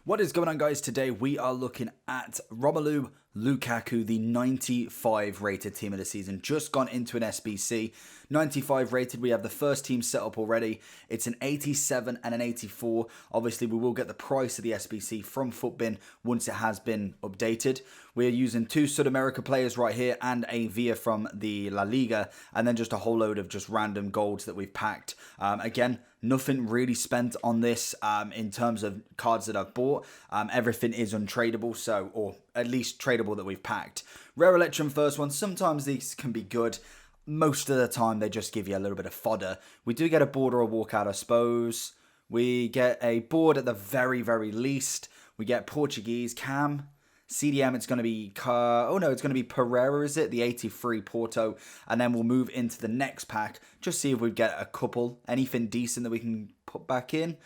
What is going on, guys? Today we are looking at Romelu Lukaku, the 95 rated team of the season. Just gone into an SBC. 95 rated. We have the first team set up already. It's an 87 and an 84. Obviously, we will get the price of the SBC from Futbin once it has been updated. We're using two South America players right here and a Villa from the La Liga, and then just a whole load of just random golds that we've packed. Again, nothing really spent on this in terms of cards that I've bought. Everything is untradeable, or at least tradable that we've packed. Rare Electrum first one. Sometimes these can be good. Most of the time, they just give you a little bit of fodder. We do get a board or a walkout, I suppose. We get a board at the very, very least. We get Portuguese Cam. CDM, it's going to be, it's going to be Pereira, is it? The 83 Porto. And then we'll move into the next pack. Just see if we get a couple. Anything decent that we can put back in.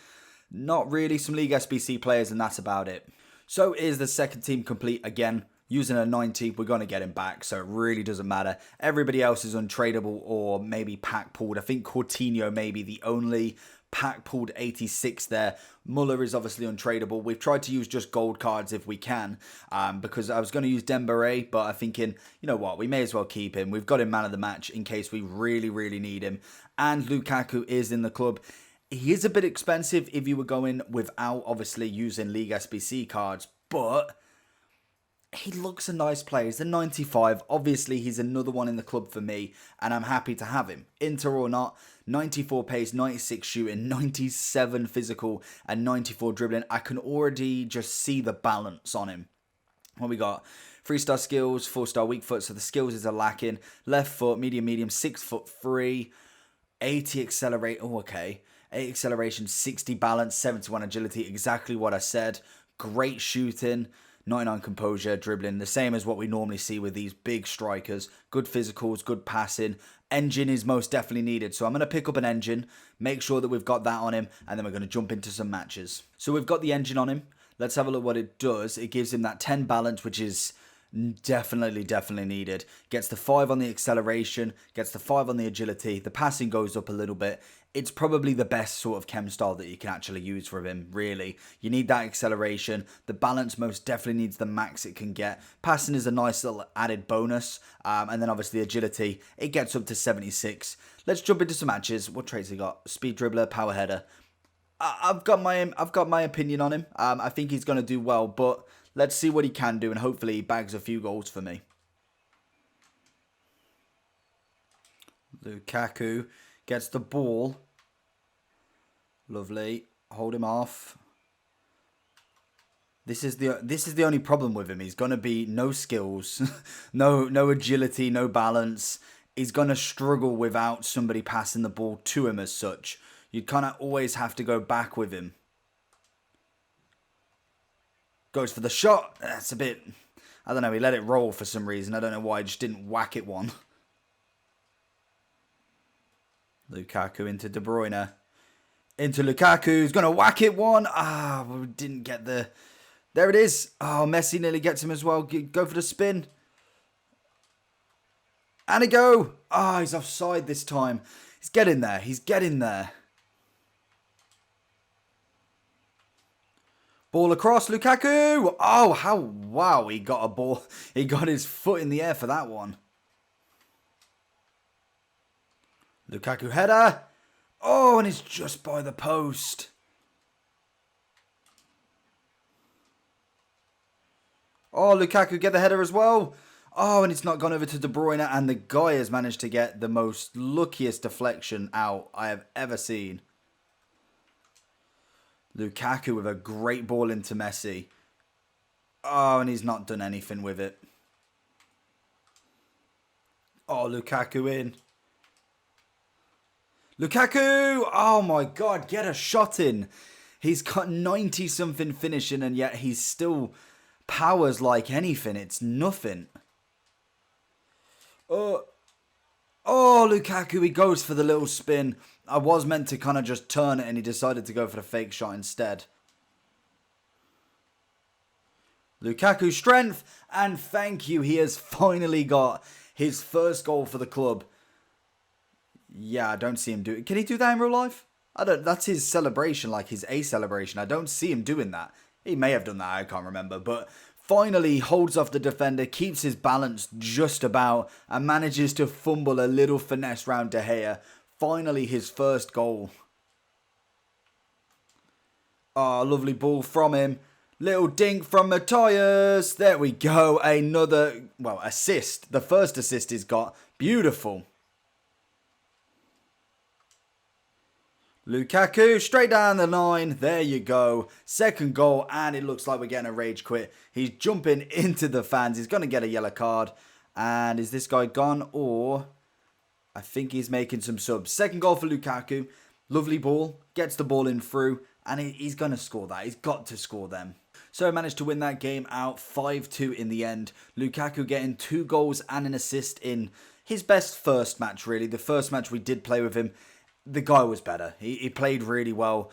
Not really. Some League SBC players, and that's about it. So is the second team complete again. Using a 90, we're going to get him back, so it really doesn't matter. Everybody else is untradeable or maybe pack pulled. I think Coutinho may be the only pack pulled 86 there. Muller is obviously untradeable. We've tried to use just gold cards if we can, because I was going to use Dembélé, but I'm thinking, you know what, we may as well keep him. We've got him man of the match in case we really, really need him. And Lukaku is in the club. He is a bit expensive if you were going without obviously using League SBC cards, but he looks a nice player. He's a 95. Obviously, he's another one in the club for me, and I'm happy to have him. Inter or not, 94 pace, 96 shooting, 97 physical, and 94 dribbling. I can already just see the balance on him. What we got? 3-star skills, 4-star weak foot, so the skills is a lacking. Left foot, medium, 6'3", 80 accelerate. Oh, okay. 8 acceleration, 60 balance, 71 agility. Exactly what I said. Great shooting. 99 composure, dribbling, the same as what we normally see with these big strikers. Good physicals, good passing. Engine is most definitely needed. So I'm going to pick up an engine, make sure that we've got that on him, and then we're going to jump into some matches. So we've got the engine on him. Let's have a look what it does. It gives him that 10 balance, which is definitely needed. Gets the 5 on the acceleration, gets the 5 on the agility. The passing goes up a little bit. It's probably the best sort of chem style that you can actually use for him, really. You need that acceleration. The balance most definitely needs the max it can get. Passing is a nice little added bonus. And then obviously agility, it gets up to 76. Let's jump into some matches. What traits he got? Speed dribbler, power header. I've got my opinion on him. I think he's going to do well, but let's see what he can do, and hopefully he bags a few goals for me. Lukaku gets the ball. Lovely. Hold him off. This is the only problem with him. He's going to be no skills, no agility, no balance. He's going to struggle without somebody passing the ball to him as such. You'd kind of always have to go back with him. Goes for the shot. That's a bit, I don't know, he let it roll for some reason. I don't know why, he just didn't whack it one. Lukaku into De Bruyne. Into Lukaku, who's going to whack it one. We didn't get the... There it is. Oh, Messi nearly gets him as well. Go for the spin. And a go. He's offside this time. He's getting there. He's getting there. Ball across, Lukaku. Wow, he got a ball. He got his foot in the air for that one. Lukaku header. And it's just by the post. Lukaku get the header as well. And it's not gone over to De Bruyne, and the guy has managed to get the most luckiest deflection out I have ever seen. Lukaku with a great ball into Messi. And he's not done anything with it. Lukaku in. Lukaku! Oh my god, get a shot in. He's got 90-something finishing, and yet he's still powers like anything. It's nothing. Lukaku, he goes for the little spin. I was meant to kind of just turn it, and he decided to go for the fake shot instead. Lukaku strength, and thank you. He has finally got his first goal for the club. Yeah, I don't see him do it. Can he do that in real life? I don't. That's his celebration, like his A celebration. I don't see him doing that. He may have done that, I can't remember. But finally holds off the defender, keeps his balance just about, and manages to fumble a little finesse round De Gea. Finally his first goal. Oh, lovely ball from him. Little dink from Matthias. There we go. Another, well, assist. The first assist he's got. Beautiful. Lukaku, straight down the line. There you go. Second goal, and it looks like we're getting a rage quit. He's jumping into the fans. He's going to get a yellow card. And is this guy gone? Or I think he's making some subs. Second goal for Lukaku. Lovely ball. Gets the ball in through. And he's going to score that. He's got to score them. So managed to win that game out 5-2 in the end. Lukaku getting 2 goals and an assist in his best first match, really. The first match we did play with him, the guy was better. He played really well.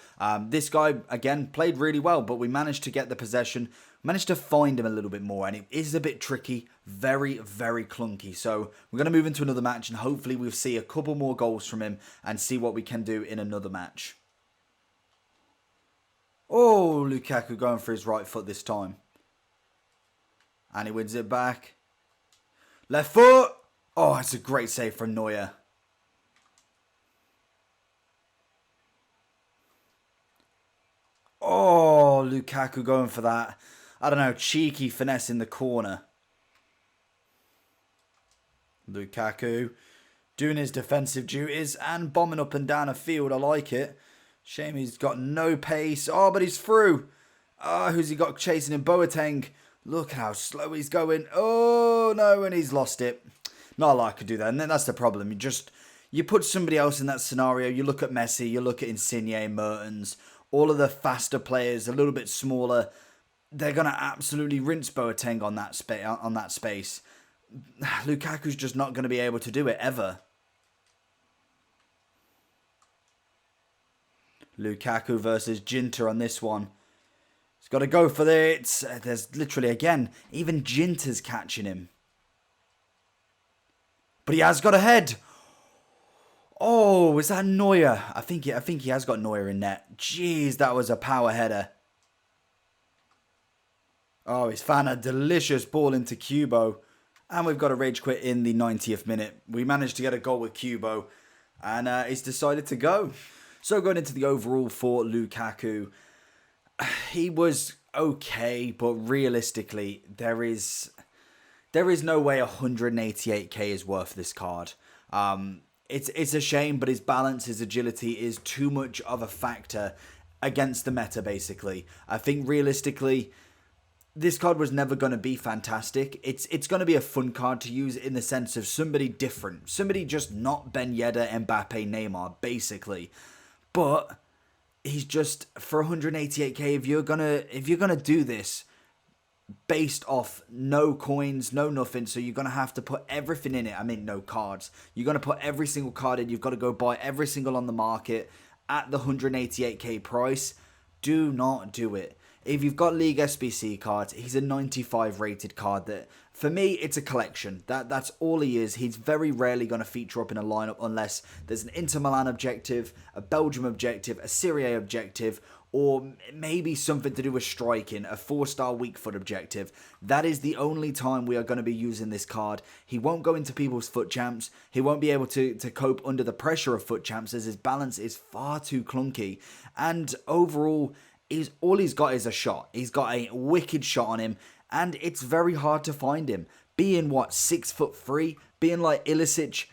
This guy, again, played really well, but we managed to get the possession, managed to find him a little bit more, and it is a bit tricky, very, very clunky. So we're going to move into another match, and hopefully we'll see a couple more goals from him and see what we can do in another match. Oh, Lukaku going for his right foot this time. And he wins it back. Left foot. Oh, it's a great save from Neuer. Oh, Lukaku going for that, I don't know, cheeky finesse in the corner. Lukaku doing his defensive duties and bombing up and down a field. I like it. Shame he's got no pace. Oh, but he's through. Oh, who's he got chasing him? Boateng. Look how slow he's going. Oh, no, and he's lost it. Not like I could do that. And then that's the problem. You put somebody else in that scenario. You look at Messi. You look at Insigne, Mertens. All of the faster players, a little bit smaller. They're going to absolutely rinse Boateng on that space. Lukaku's just not going to be able to do it ever. Lukaku versus Ginter on this one. He's got to go for it. There's literally, again, even Ginter's catching him. But he has got a head. Oh, is that Neuer? I think he has got Neuer in net. Jeez, that was a power header. Oh, he's found a delicious ball into Kubo. And we've got a rage quit in the 90th minute. We managed to get a goal with Kubo. And he's decided to go. So going into the overall for Lukaku, he was okay, but realistically, there is no way 188k is worth this card. It's a shame, but his balance, his agility is too much of a factor against the meta, basically. I think realistically, this card was never going to be fantastic. It's going to be a fun card to use in the sense of somebody different. Somebody just not Ben Yedder, Mbappe, Neymar, basically. But he's just, for 188k, if you're gonna do this based off no coins, no nothing, so you're gonna have to put everything in it. I mean, no cards. You're gonna put every single card in. You've got to go buy every single on the market at the 188k price. Do not do it. If you've got League SBC cards, he's a 95 rated card that, for me, it's a collection. That's all he is. He's very rarely going to feature up in a lineup unless there's an Inter Milan objective, a Belgium objective, a Serie A objective, or maybe something to do with striking, a 4-star weak foot objective. That is the only time we are going to be using this card. He won't go into people's foot champs. He won't be able to cope under the pressure of foot champs as his balance is far too clunky. And overall, all he's got is a shot. He's got a wicked shot on him, and it's very hard to find him. Being, 6'3", being like Ilicic,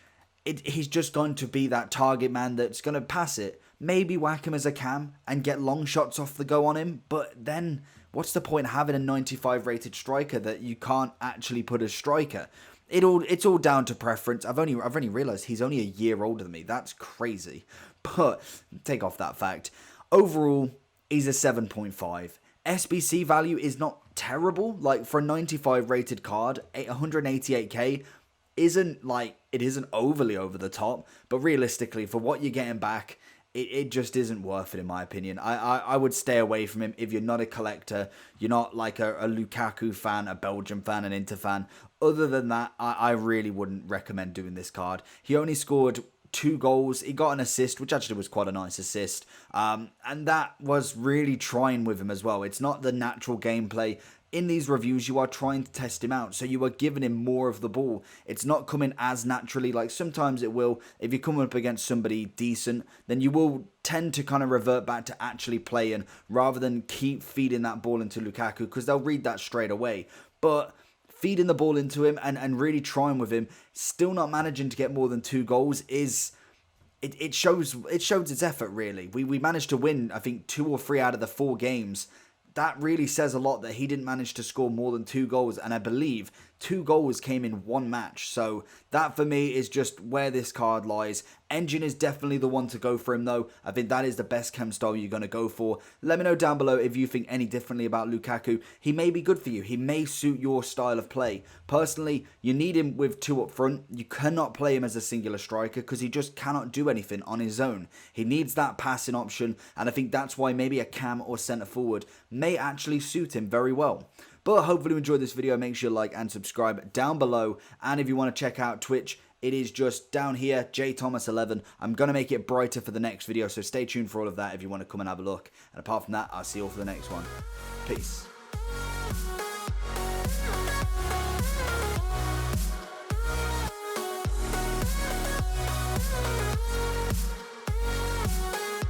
he's just going to be that target man that's going to pass it. Maybe whack him as a cam and get long shots off the go on him, but then what's the point having a 95 rated striker that you can't actually put as striker? It's all down to preference. I've only realised he's only a year older than me. That's crazy. But take off that fact. Overall, he's a 7.5. SBC value is not terrible. Like, for a 95 rated card, 188k isn't overly over the top, but realistically, for what you're getting back, it just isn't worth it, in my opinion. I would stay away from him if you're not a collector. You're not like a Lukaku fan, a Belgium fan, an Inter fan. Other than that, I really wouldn't recommend doing this card. He only scored 2 goals. He got an assist, which actually was quite a nice assist. And that was really trying with him as well. It's not the natural gameplay. In these reviews, you are trying to test him out, so you are giving him more of the ball. It's not coming as naturally, like sometimes it will. If you come up against somebody decent, then you will tend to kind of revert back to actually playing rather than keep feeding that ball into Lukaku, because they'll read that straight away. But feeding the ball into him and really trying with him, still not managing to get more than 2 goals is... It shows its effort, really. We managed to win, I think, 2 or 3 out of the 4 games. That really says a lot that he didn't manage to score more than 2 goals. And I believe 2 goals came in 1 match. So that for me is just where this card lies. Engine is definitely the one to go for him though. I think that is the best chem style you're going to go for. Let me know down below if you think any differently about Lukaku. He may be good for you. He may suit your style of play. Personally, you need him with 2 up front. You cannot play him as a singular striker because he just cannot do anything on his own. He needs that passing option, and I think that's why maybe a cam or centre forward may actually suit him very well. But hopefully you enjoyed this video. Make sure you like and subscribe down below. And if you want to check out Twitch, it is just down here, JThomas11. I'm going to make it brighter for the next video, so stay tuned for all of that if you want to come and have a look. And apart from that, I'll see you all for the next one. Peace.